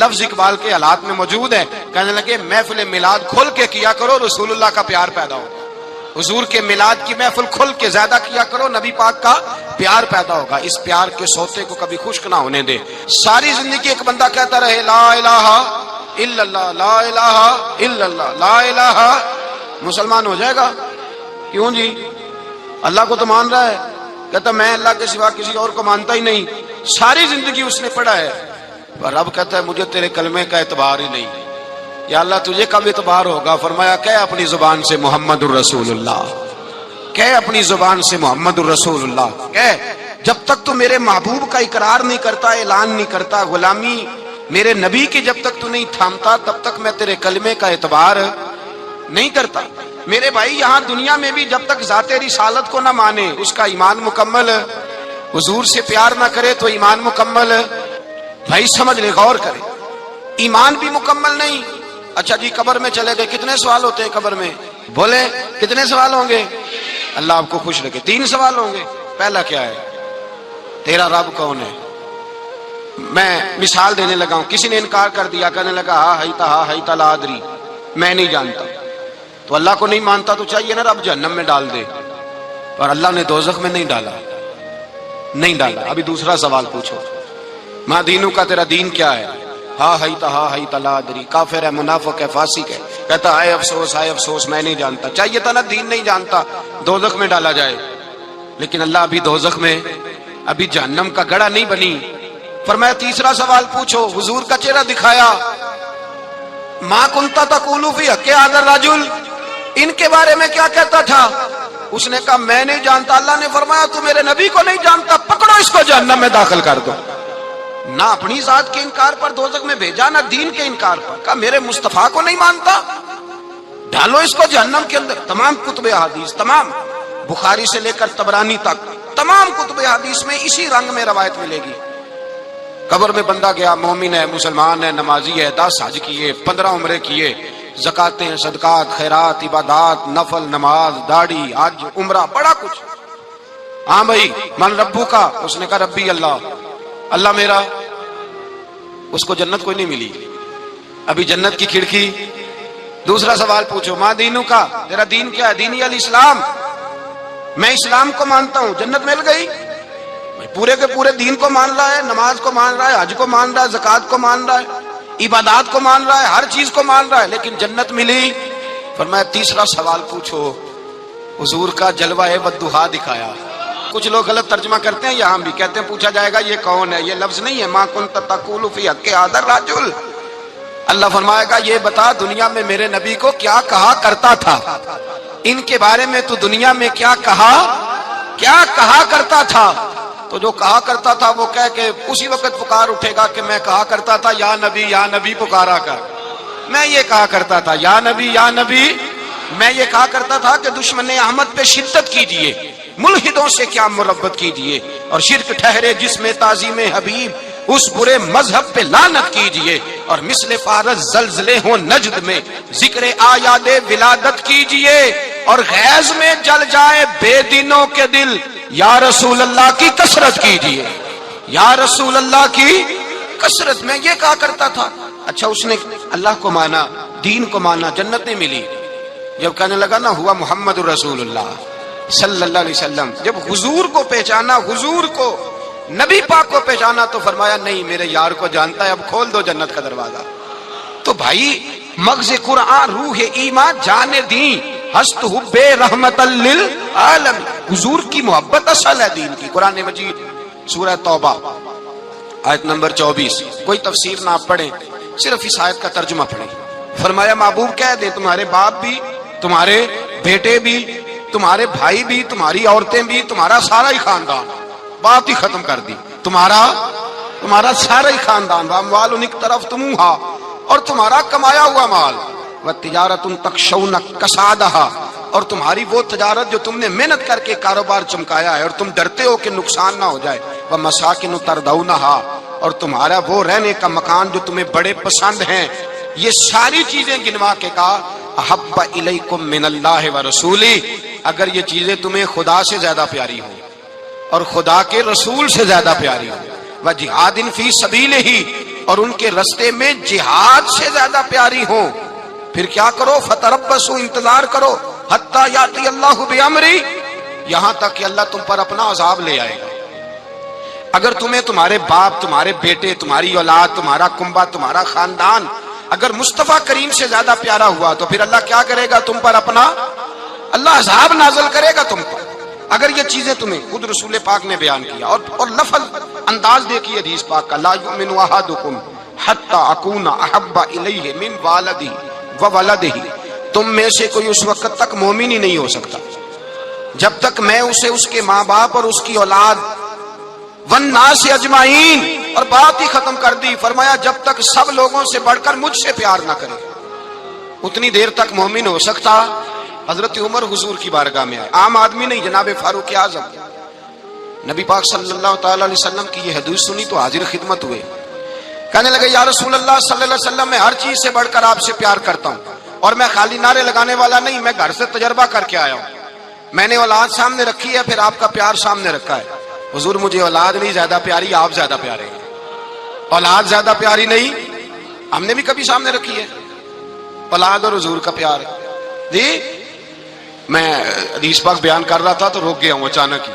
لفظ اقبال کے حالات میں موجود ہے. کہنے لگے محفل میلاد کھل کے کیا کرو، رسول اللہ کا پیار پیدا ہو. حضور کے میلاد کی محفل کھل کے زیادہ کیا کرو، نبی پاک کا پیار پیدا ہوگا. اس پیار کے سوتے کو کبھی خشک نہ ہونے دے. ساری زندگی ایک بندہ کہتا رہے لا الہ الا اللہ، لا الہ الا اللہ، لا الہ. مسلمان ہو جائے گا؟ کیوں جی؟ اللہ کو تو مان رہا ہے. کہتا میں اللہ کے سوا کسی اور کو مانتا ہی نہیں. ساری زندگی اس نے پڑھا ہے. پر رب کہتا ہے مجھے تیرے کلمے کا اعتبار ہی نہیں. یا اللہ تجھے کب اعتبار ہوگا؟ فرمایا کہ اپنی زبان سے محمد الرسول اللہ، کہ اپنی زبان سے محمد الرسول اللہ. کہ جب تک تو میرے محبوب کا اقرار نہیں کرتا، اعلان نہیں کرتا، غلامی میرے نبی کی جب تک تو نہیں تھامتا، تب تک میں تیرے کلمے کا اعتبار نہیں کرتا. میرے بھائی یہاں دنیا میں بھی جب تک ذات رسالت کو نہ مانے، اس کا ایمان مکمل، حضور سے پیار نہ کرے تو ایمان مکمل. بھائی سمجھ لے، غور کرے، ایمان بھی مکمل نہیں. اچھا جی قبر میں چلے گئے، کتنے سوال ہوتے ہیں قبر میں؟ بولے کتنے سوال ہوں گے؟ اللہ آپ کو خوش رکھے. 3 سوال ہوں گے. پہلا کیا ہے؟ تیرا رب کون ہے؟ میں مثال دینے لگا ہوں. کسی نے انکار کر دیا، کہنے لگا ہا ہیتا لا ادری، میں نہیں جانتا. تو اللہ کو نہیں مانتا تو چاہیے نا رب جہنم میں ڈال دے، پر اللہ نے دوزخ میں نہیں ڈالا، نہیں ڈالا. ابھی دوسرا سوال پوچھو، ماں دینوں کا تیرا دین کیا ہے؟ ہا ہیتا لا ادری. کافر ہے، منافق ہے، فاسق ہے. کہتا ہے افسوس، افسوس میں نہیں جانتا. چاہیے تھا نا دین نہیں جانتا دوزخ میں ڈالا جائے. لیکن اللہ ابھی دوزخ میں، ابھی جہنم کا گڑھا نہیں بنی. فرمایا تیسرا سوال پوچھو. حضور کا چہرہ دکھایا، ما کنتا تقول فی حق ھذا الرجل، ان کے بارے میں کیا کہتا تھا؟ اس نے کہا میں نہیں جانتا. اللہ نے فرمایا تو میرے نبی کو نہیں جانتا، پکڑو اس کو جہنم میں داخل کر دو. نہ اپنی ذات کے انکار پر دوزخ میں بھیجا، نہ دین کے انکار پر. کہا میرے مصطفیٰ کو نہیں مانتا، ڈالو اس کو جہنم کے اندر. تمام کتب احادیث، تمام بخاری سے لے کر طبرانی تک، تمام کتب احادیث میں اسی رنگ میں روایت ملے گی. قبر میں بندہ گیا، مومن ہے، مسلمان ہے، نمازی ہے، 10 حج کیے، 15 عمرے کیے، زکاتیں، صدقات، خیرات، عبادات، نفل، نماز، داڑھی، حج، عمرہ، بڑا کچھ. ہاں بھائی من ربو کا؟ اس نے کہا ربی اللہ، اللہ میرا. اس کو جنت کوئی نہیں ملی، ابھی جنت کی کھڑکی. دوسرا سوال پوچھو، ماں دینوں کا، تیرا دین کیا ہے؟ دینی الاسلام، میں اسلام کو مانتا ہوں. جنت مل گئی. پورے کے پورے دین کو مان رہا ہے، نماز کو مان رہا ہے، حج کو مان رہا ہے، زکات کو مان رہا ہے، عبادات کو مان رہا ہے، ہر چیز کو مان رہا ہے، لیکن جنت ملی. فرمایا تیسرا سوال پوچھو. حضور کا جلوہ والضحیٰ دکھایا. کچھ لوگ غلط ترجمہ کرتے ہیں، یہاں بھی کہتے ہیں پوچھا جائے گا یہ کون ہے. یہ لفظ نہیں ہے ما کنت تقول فی حق ھذا الرجل. اللہ فرمائے گا یہ بتا دنیا میں میرے نبی کو کیا کہا کرتا تھا، ان کے بارے میں تو دنیا میں کیا کہا کرتا تھا. تو جو کہا کرتا تھا وہ کہہ کے اسی وقت پکار اٹھے گا کہ میں کہا کرتا تھا یا نبی پکارا کر. میں یہ کہا کرتا تھا یا نبی. میں یہ کہا کرتا تھا کہ دشمن احمد پہ شدت کیجیے، ملحدوں سے کیا مربت کیجیے، اور شرک ٹھہرے جس میں تعظیم حبیب اس برے مذہب پہ لعنت کیجیے، اور مثل فارس زلزلے ہوں نجد میں ذکر آیات ولادت کیجیے، اور غیظ میں جل جائے بے دینوں کے دل یا رسول اللہ کی کثرت کیجیے، یا رسول اللہ کی کثرت. میں یہ کہا کرتا تھا. اچھا اس نے اللہ کو مانا، دین کو مانا، جنت نہیں ملی. جب کہنے لگا نا ہوا محمد رسول اللہ صلی اللہ علیہ وسلم، جب حضور کو پہچانا، حضور کو، نبی پاک کو پہچانا، تو فرمایا نہیں میرے یار کو جانتا ہے، اب کھول دو جنت کا دروازہ. تو بھائی مغز قرآن، روح ایمان، جان دین، ہست حب رحمت للعالم. حضور کی محبت اصل ہے دین کی. قرآن مجید سورہ توبہ آیت نمبر 24. کوئی تفسیر نہ آپ پڑھیں، صرف اس آیت کا ترجمہ پڑھیں. فرمایا محبوب کہہ دے تمہارے باپ بھی، تمہارے بیٹے بھی، تمہارے بھائی بھی، تمہاری عورتیں بھی، تمہارا سارا ہی خاندان، بات ہی ختم کر دی. تمہارا سارا ہی خاندان، واموال انک طرف تمہا، اور تمہارا کمایا ہوا مال، وتجارت تخشون کسادہا، اور تمہاری وہ تجارت جو تم نے محنت کر کے کاروبار چمکایا ہے اور تم ڈرتے ہو کہ نقصان نہ ہو جائے، ومساکن تردونہا، اور تمہارا وہ رہنے کا مکان جو تمہیں بڑے پسند ہیں. یہ ساری چیزیں گنوا کے کہا احب الیکم من اللہ ورسولہ. اگر یہ چیزیں تمہیں خدا سے زیادہ پیاری ہوں اور خدا کے رسول سے زیادہ پیاری ہوں، وجہاد فی سبیلہ، اور ان کے رستے میں جہاد سے زیادہ پیاری ہوں، پھر کیا کرو؟ فتربصوا، انتظار کرو، حتی یاتی اللہ بامری، یہاں تک کہ اللہ تم پر اپنا عذاب لے آئے گا۔ اگر تمہیں تمہارے باپ، تمہارے بیٹے، تمہاری اولاد، تمہارا کنبہ، تمہارا خاندان اگر مصطفیٰ کریم سے زیادہ پیارا ہوا تو پھر اللہ کیا کرے گا؟ تم پر اپنا اللہ عذاب نازل کرے گا تم پر۔ اگر یہ چیزیں تمہیں خود رسول پاک نے بیان کیا، اور لفظ انداز دیکھیے حدیث پاک کا، لا یؤمن احدکم حتی اکون احب الیہ من والدہ وولدہ، تم میں سے کوئی اس وقت تک مومن ہی نہیں ہو سکتا جب تک میں اسے اس کے ماں باپ اور اس کی اولاد والناس اجمعین، اور بات ہی ختم کر دی، فرمایا جب تک سب لوگوں سے بڑھ کر مجھ سے پیار نہ کرے اتنی دیر تک مومن ہو سکتا۔ حضرت عمر حضور کی بارگاہ میں آئے، عام آدمی نہیں، جناب فاروق اعظم، نبی پاک صلی اللہ تعالی علیہ وسلم کی یہ حدیث سنی تو حاضر خدمت ہوئے، کہنے لگے یا رسول اللہ صلی اللہ علیہ وسلم، میں ہر چیز سے بڑھ کر آپ سے پیار کرتا ہوں، اور میں خالی نعرے لگانے والا نہیں، میں گھر سے تجربہ کر کے آیا ہوں، میں نے اولاد سامنے رکھی ہے، پھر آپ کا پیار سامنے رکھا ہے، حضور مجھے اولاد نہیں زیادہ پیاری، آپ زیادہ پیارے ہیں، اولاد زیادہ پیاری نہیں، ہم نے بھی کبھی سامنے رکھی ہے اولاد اور حضور کا پیار ہے جی۔ میں حدیث پاک بیان کر رہا تھا تو روک گیا ہوں اچانک ہی،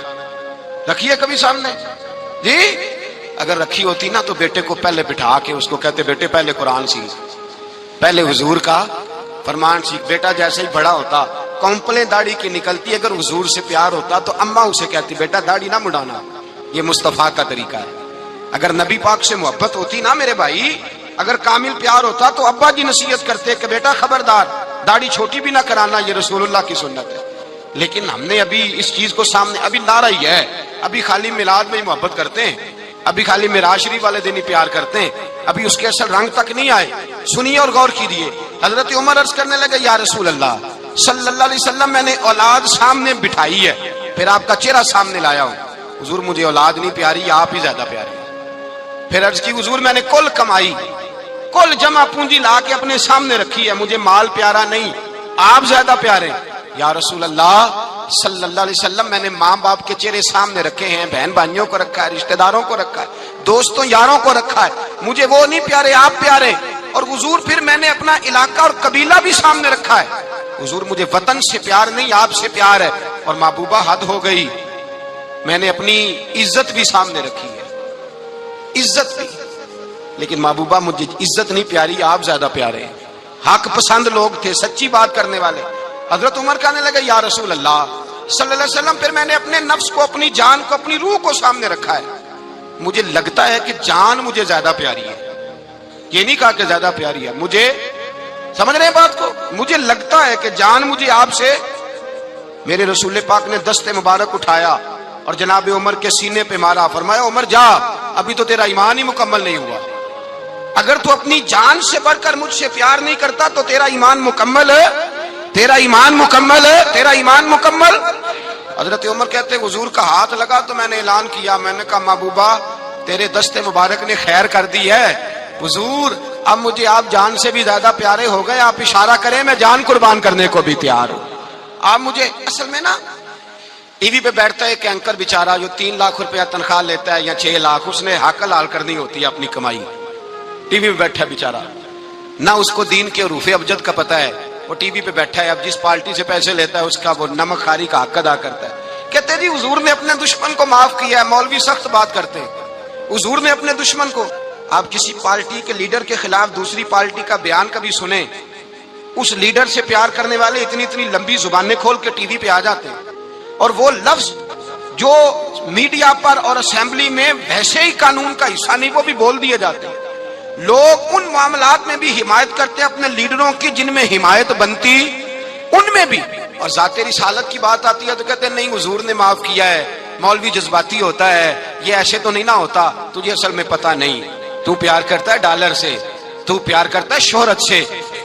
رکھی ہے کبھی سامنے جی؟ اگر رکھی ہوتی نا تو بیٹے کو پہلے بٹھا کے اس کو کہتے بیٹے پہلے قرآن سیکھ، پہلے حضور کا فرمان سیکھ۔ بیٹا جیسے ہی بڑا ہوتا، کونپلیں داڑھی کی نکلتی، اگر حضور سے پیار ہوتا تو اماں اسے کہتی بیٹا داڑھی نہ مڈانا، یہ مصطفیٰ کا طریقہ ہے۔ اگر نبی پاک سے محبت ہوتی نا میرے بھائی، اگر کامل پیار ہوتا تو ابا جی نصیحت کرتے کہ بیٹا خبردار داڑھی چھوٹی بھی نہ کرانا، یہ رسول اللہ کی سنت ہے۔ لیکن ہم نے ابھی اس چیز کو سامنے، ابھی نعرہ ہی ہے، ابھی خالی میلاد میں ہی محبت کرتے ہیں، ابھی خالی معراج شریف والے دن ہی پیار کرتے ہیں، ابھی اس کے اصل رنگ تک نہیں آئے۔ سنیے اور غور کیجیے، حضرت عمر عرض کرنے لگے یا رسول اللہ صلی اللہ علیہ وسلم، میں نے اولاد سامنے بٹھائی ہے، پھر آپ کا چہرہ سامنے لایا ہوں، حضور مجھے اولاد نہیں پیاری، آپ ہی زیادہ پیارے ہیں۔ پھر عرض کی حضور میں نے کل کمائی، کل جمع پونجی لا کے اپنے سامنے رکھی ہے، مجھے مال پیارا نہیں، آپ زیادہ پیارے ہیں۔ یا رسول اللہ صلی اللہ علیہ وسلم، میں نے ماں باپ کے چہرے سامنے رکھے ہیں، بہن بھائیوں کو رکھا ہے، رشتہ داروں کو رکھا ہے، دوستوں یاروں کو رکھا ہے، مجھے وہ نہیں پیارے، آپ پیارے۔ اور حضور پھر میں نے اپنا علاقہ اور قبیلہ بھی سامنے رکھا ہے، حضور مجھے وطن سے پیار نہیں، آپ سے پیار ہے۔ اور محبوبہ حد ہو گئی، میں نے اپنی عزت بھی سامنے رکھی ہے، عزت بھی، لیکن محبوبہ مجھے عزت نہیں پیاری، آپ زیادہ پیارے ہیں۔ حق پسند لوگ تھے، سچی بات کرنے والے۔ حضرت عمر کہنے لگے یا رسول اللہ صلی اللہ علیہ وسلم، پھر میں نے اپنے نفس کو، اپنی جان کو، اپنی روح کو سامنے رکھا ہے، مجھے لگتا ہے کہ جان مجھے زیادہ پیاری ہے، یہ نہیں کہا کہ زیادہ پیاری ہے، مجھے سمجھ رہے ہیں بات کو، مجھے لگتا ہے کہ جان مجھے آپ سے۔ میرے رسول پاک نے دست مبارک اٹھایا اور جناب عمر کے سینے پہ مارا، فرمایا عمر جا، ابھی تو تیرا ایمان ہی مکمل نہیں ہوا، اگر تو اپنی جان سے بڑھ کر مجھ سے پیار نہیں کرتا تو تیرا ایمان مکمل ہے، تیرا ایمان مکمل ہے، تیرا ایمان مکمل۔ حضرت عمر کہتے حضور کا ہاتھ لگا تو میں نے اعلان کیا، میں نے کہا محبوبہ تیرے دست مبارک نے خیر کر دی ہے، حضور اب مجھے آپ جان سے بھی زیادہ پیارے ہو گئے، آپ اشارہ کریں میں جان قربان کرنے کو بھی تیار ہوں۔ آپ مجھے، اصل میں نا ٹی وی پہ بیٹھتا ہے ایک اینکر بیچارہ جو 3 لاکھ روپیہ تنخواہ لیتا ہے یا 6 لاکھ، اس نے حق حلال کرنی ہوتی ہے اپنی کمائی، ٹی وی پہ بیٹھا ہے بیچارہ، نہ اس کو دین کے حروف ابجد کا پتہ ہے، وہ ٹی وی پہ بیٹھا ہے، اب جس پارٹی سے پیسے لیتا ہے اس کا وہ نمک خاری کا حق ادا کرتا ہے۔ کہتے جی حضور نے اپنے دشمن کو معاف کیا ہے، مولوی سخت بات کرتے ہیں، حضور نے اپنے دشمن کو، آپ کسی پارٹی کے لیڈر کے خلاف دوسری پارٹی کا بیان کبھی سنیں، اس لیڈر سے پیار کرنے والے اتنی لمبی زبانیں کھول کے ٹی وی پہ آ جاتے ہیں، اور وہ لفظ جو میڈیا پر اور اسمبلی میں ویسے ہی قانون کا حصہ نہیں وہ بھی بول دیے جاتے ہیں۔ لوگ ان معاملات میں بھی حمایت کرتے ہیں اپنے لیڈروں کی جن میں حمایت بنتی ان میں بھی، اور ذات رسالت کی بات آتی ہے تو کہتے ہیں نہیں حضور نے معاف کیا ہے، مولوی جذباتی ہوتا ہے، یہ ایسے تو نہیں نہ ہوتا، تجھے اصل میں پتہ نہیں، تو پیار کرتا ہے ڈالر سے، تو پیار کرتا ہے شہرت سے،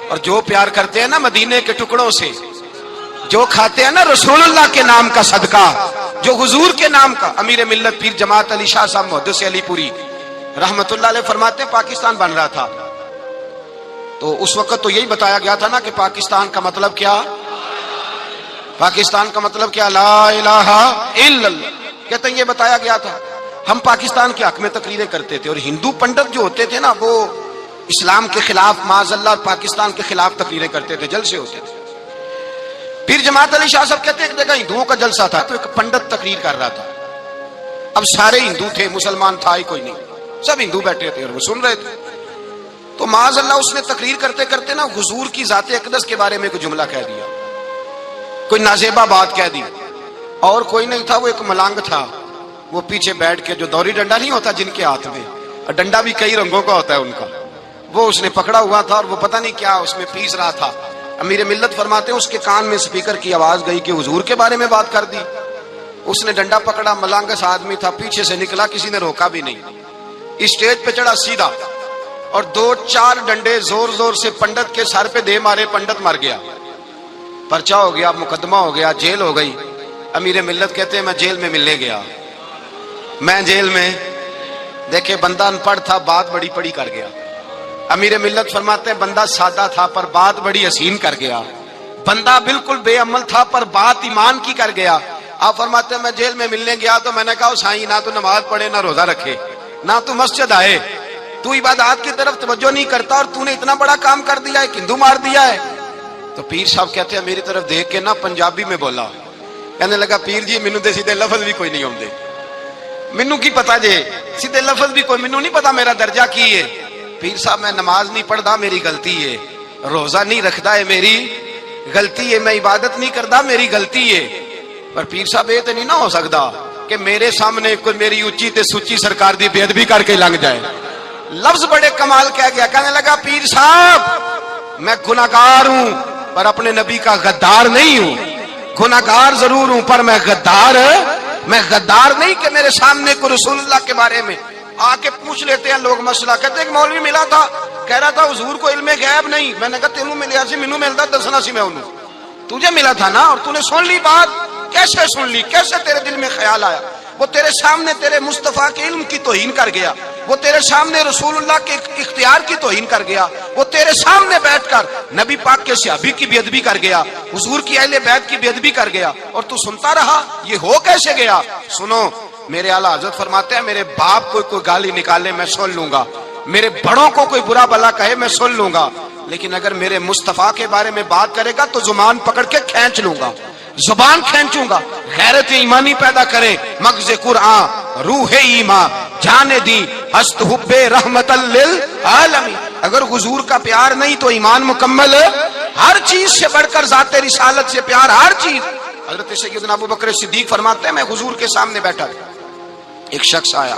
اور جو پیار کرتے ہیں نا مدینے کے ٹکڑوں سے، جو کھاتے ہیں نا رسول اللہ کے نام کا صدقہ، جو حضور کے نام کا، امیر ملت پیر جماعت علی شاہ صاحب محدث علی پوری رحمت اللہ علیہ فرماتے ہیں پاکستان بن رہا تھا تو اس وقت تو یہی بتایا گیا تھا نا کہ پاکستان کا مطلب کیا، پاکستان کا مطلب کیا، لا الہ الا اللہ، کہتے ہیں یہ بتایا گیا تھا۔ ہم پاکستان کے حق میں تقریریں کرتے تھے، اور ہندو پنڈت جو ہوتے تھے نا وہ اسلام کے خلاف معاذ اللہ اور پاکستان کے خلاف تقریریں کرتے تھے، جلسے ہوتے تھے۔ پھر جماعت علی شاہ صاحب کہتے ہیں ایک جگہ ہندوؤں کا جلسہ تھا تو ایک پنڈت تقریر کر رہا تھا، اب سارے ہندو تھے، مسلمان تھا ہی کوئی نہیں، سب ہندو بیٹھے تھے اور وہ سن رہے تھے۔ تو معاذ اللہ اس نے تقریر کرتے کرتے نا حضور کی ذات اقدس کے بارے میں کوئی جملہ کہہ دیا، کوئی نازیبہ بات کہہ دی، اور کوئی نہیں تھا، وہ ایک ملنگ تھا، وہ پیچھے بیٹھ کے، جو دوری ڈنڈا نہیں ہوتا جن کے ہاتھ میں، اور ڈنڈا بھی کئی رنگوں کا ہوتا ہے ان کا، وہ اس نے پکڑا ہوا تھا اور وہ پتہ نہیں کیا اس میں پیس رہا تھا۔ امیر ملت فرماتے ہیں اس کے کان میں سپیکر کی آواز گئی کہ حضور کے بارے میں بات کر دی۔ اس نے ڈنڈا پکڑا، ملانگس آدمی تھا، پیچھے سے نکلا، کسی نے روکا بھی نہیں، اسٹیج پہ چڑھا سیدھا اور 2-4 ڈنڈے زور زور سے پنڈت کے سر پہ دے مارے، پنڈت مر گیا، پرچہ ہو گیا، مقدمہ ہو گیا، جیل ہو گئی۔ امیر ملت کہتے ہیں میں جیل میں ملنے گیا، میں جیل میں، دیکھے بندہ ان پڑھ تھا، بات بڑی پڑی کر گیا۔ امیر ملت فرماتے ہیں بندہ سادہ تھا پر بات بڑی حسین کر گیا، بندہ بالکل بے عمل تھا پر بات ایمان کی کر گیا۔ آپ فرماتے ہیں میں جیل میں ملنے گیا تو میں نے کہا سائیں نہ تو نماز پڑھے نہ روزہ رکھے نہ تو مسجد آئے، تو عبادات کی طرف توجہ نہیں کرتا اور تو نے اتنا بڑا کام کر دیا ہے، ایک ہندو مار دیا ہے۔ تو پیر صاحب کہتے ہیں میری طرف دیکھ کے نا پنجابی میں بولا، کہنے لگا پیر جی مینوں تے سیدھے لفظ بھی کوئی نہیں آندے، مینوں کی پتا جے سیدھے لفظ بھی کوئی، مینوں نہیں پتا میرا درجہ کی ہے۔ پیر صاحب میں نماز نہیں پڑھدا میری غلطی ہے، روزہ نہیں رکھدا ہے میری غلطی ہے، میں عبادت نہیں کردا میری غلطی ہے، پر پیر صاحب یہ تو نہیں نہ ہو سکتا کہ میرے سامنے کوئی میری اونچی تے سچی سرکار دی بے ادبی کر کے لنگ جائے۔ لفظ بڑے کمال کہہ گیا، کہنے لگا پیر صاحب میں گناہگار ہوں پر اپنے نبی کا غدار نہیں ہوں، گناہگار ضرور ہوں پر میں غدار نہیں کہ میرے سامنے کو رسول اللہ کے بارے میں آ کے پوچھ لیتے ہیں لوگ مسئلہ، کہتے ہیں کہ مولوی ملا تھا کہہ رہا تھا حضور کو علم غیب نہیں، میں نے کہا تینوں ملیا سی مینوں ملدا دسنا سی میں انہوں، تجھے ملا تھا نا اور تو نے سن لی بات، کیسے سن لی، کیسے تیرے دل میں خیال آیا؟ وہ تیرے سامنے تیرے مصطفیٰ کے علم کی توہین کر گیا، وہ تیرے سامنے رسول اللہ کے اختیار کی توہین کر گیا، وہ تیرے سامنے بیٹھ کر نبی پاک کے صحابی کی بے ادبی کر گیا، حضور کی اہل بیت کی بے ادبی کر گیا، اور تو سنتا رہا، یہ ہو کیسے گیا؟ سنو میرے اعلیٰ حضرت فرماتے ہیں میرے باپ کو کوئی گالی نکالے میں سن لوں گا، میرے بڑوں کو کوئی برا بلا کہے میں سن لوں گا، لیکن اگر میرے مصطفیٰ کے بارے میں بات کرے گا تو زبان پکڑ کے کھینچ لوں گا، زبان کھینچوں گا۔ غیرت ایمانی پیدا کرے مغز قرآن روح ایمان جانے دی ہست حب رحمت للعالمین۔ اگر حضور کا پیار نہیں تو ایمان مکمل، ہر چیز سے بڑھ کر ذات رسالت سے پیار، ہر چیز۔ حضرت سیدنا ابو بکر صدیق فرماتے ہیں میں حضور کے سامنے بیٹھا تھا، ایک شخص آیا،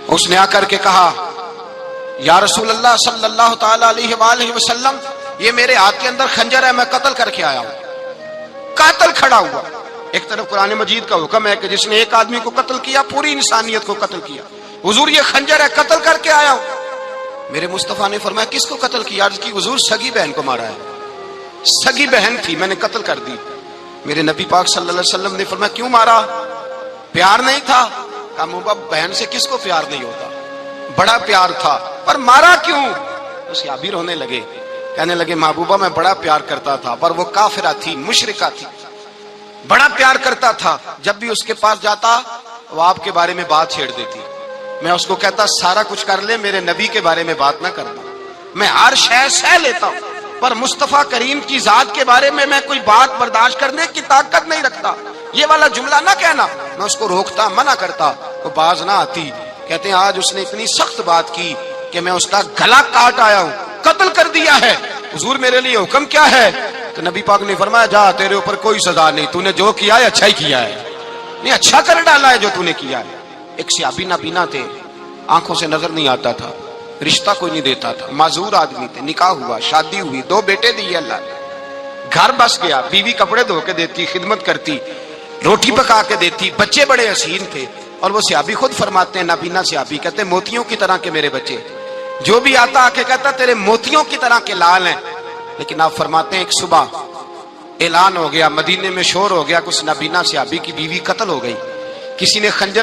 اس نے آ کر کے کہا یا رسول اللہ صلی اللہ تعالی علیہ وآلہ وسلم یہ میرے ہاتھ کے اندر خنجر ہے، میں قتل کر کے آیا ہوں۔ قاتل کھڑا ہوا، ایک طرف قرآن مجید کا حکم ہے کہ جس نے ایک آدمی کو قتل کیا پوری انسانیت کو قتل کیا، حضور یہ خنجر ہے قتل کر کے آیا ہوں۔ میرے مصطفیٰ نے فرمایا کس کو قتل کیا؟ عرض کی حضور سگی بہن کو مارا ہے، سگی بہن تھی میں نے قتل کر دی۔ میرے نبی پاک صلی اللہ علیہ وسلم نے فرمایا کیوں مارا؟ پیار نہیں تھا؟ کہا محبوبہ بہن سے کس کو پیار نہیں ہوتا، بڑا پیار تھا، پر مارا کیوں؟ صحابی رونے لگے، کہنے لگے محبوبہ میں بڑا پیار کرتا تھا پر وہ کافرہ تھی، مشرکہ تھی، بڑا پیار کرتا تھا، جب بھی اس کے پاس جاتا وہ آپ کے بارے میں بات چھیڑ دیتی، میں اس کو کہتا سارا کچھ کر لے میرے نبی کے بارے میں بات نہ کرنا، میں ہر شے سہ لیتا ہوں پر مصطفیٰ کریم کی ذات کے بارے میں میں کوئی بات برداشت کرنے کی طاقت نہیں رکھتا، یہ والا جملہ نہ کہنا۔ میں اس کو روکتا، منع کرتا، وہ باز نہ آتی۔ کہتے ہیں آج اس نے اتنی سخت بات کی کہ میں اس کا گلا کاٹ آیا ہوں، قتل کر دیا ہے۔ حضور میرے لیے حکم کیا ہے؟ تو نبی پاک نے فرمایا جا تیرے اوپر کوئی سزا نہیں، تو نے جو کیا ہے اچھا ہی کیا ہے، نہیں اچھا کر ڈالا ہے جو تو نے کیا ہے۔ ایک صحابی نابینا تھے، آنکھوں سے نظر نہیں آتا تھا، رشتہ کوئی نہیں دیتا تھا، معذور آدمی تھے، نکاح ہوا، شادی ہوئی، 2 بیٹے دیے اللہ نے، گھر بس گیا، بیوی کپڑے دھو کے دیتی، خدمت کرتی، روٹی پکا کے دیتی، بچے بڑے حسین تھے، اور وہ صحابی خود فرماتے ہیں، نابینا صحابی کہتے ہیں موتیوں کی طرح کے میرے بچے، جو بھی آتا آ کے کہتا تیرے موتیوں کی طرح کے لال ہیں۔ لیکن آپ فرماتے ہیں ایک صبح اعلان ہو گیا، مدینے میں شور ہو گیا کہ اس نابینا صحابی کی بیوی قتل ہو گئی، کسی نے خنجر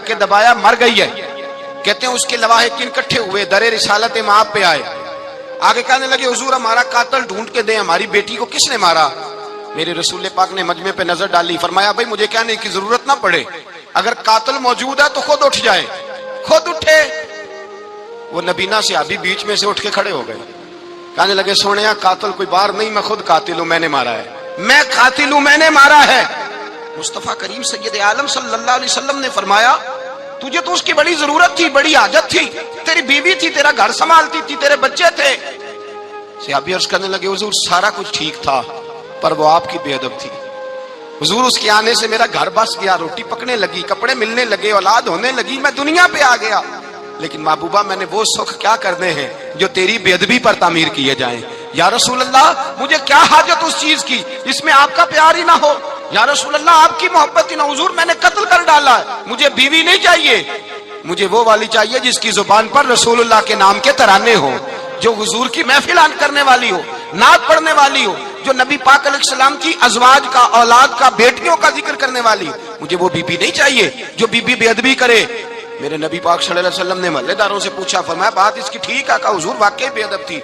کے دبایا، مر گئی ہے۔ کہتے ہیں اس کے لواحقین اکٹھے ہوئے، در رسالت مآب پہ آئے، آگے کہنے لگے حضور ہمارا قاتل ڈھونڈ کے دیں، ہماری بیٹی کو کس نے مارا؟ میرے رسول پاک نے مجمع پہ نظر ڈالی، فرمایا بھائی مجھے کہنے کی ضرورت نہ پڑے، اگر قاتل موجود ہے تو خود اٹھ جائے، خود اٹھے۔ وہ نبینا صحابی بیچ میں سے اٹھ کے کھڑے ہو گئے، کہنے لگے سونیا قاتل کوئی باہر نہیں، میں خود قاتل ہوں، میں نے مارا ہے، میں قاتل ہوں، میں نے مارا ہے۔ مصطفیٰ کریم سید عالم صلی اللہ علیہ وسلم نے فرمایا تجھے تو اس کی بڑی ضرورت تھی، بڑی حاجت تھی، تیری بیوی تھی، تیرا گھر سنبھالتی تھی، تیرے بچے تھے۔ صحابی عرض کرنے لگے حضور سارا کچھ ٹھیک تھا پر وہ آپ کی بے ادب تھی حضور، اس کے آنے سے میرا گھر بس گیا، روٹی پکنے لگی، کپڑے ملنے لگے، اولاد ہونے لگی، میں دنیا پہ آ گیا، لیکن محبوبہ میں نے وہ سکھ کیا کرنے ہیں جو تیری بے ادبی پر تعمیر کیے جائیں۔ یا رسول اللہ مجھے کیا حاجت اس چیز کی جس میں آپ کا پیار ہی نہ ہو، یا رسول اللہ آپ کی محبت ہی نہ، حضور میں نے قتل کر ڈالا ہے، مجھے بیوی نہیں چاہیے، مجھے وہ والی چاہیے جس کی زبان پر رسول اللہ کے نام کے ترانے ہو، جو حضور کی محفل کرنے والی ہو، نعت پڑھنے والی ہو، جو نبی پاک علیہ السلام کی ازواج کا، اولاد کا، بیٹیوں کا ذکر کرنے والی ہو۔ مجھے وہ بیوی نہیں چاہیے جو بیوی بے ادبی کرے۔ میرے نبی پاک صلی اللہ علیہ وسلم نے محلے داروں سے پوچھا، فرمایا بات اس کی ٹھیک ہے؟ کہا حضور واقعی بے ادب تھی۔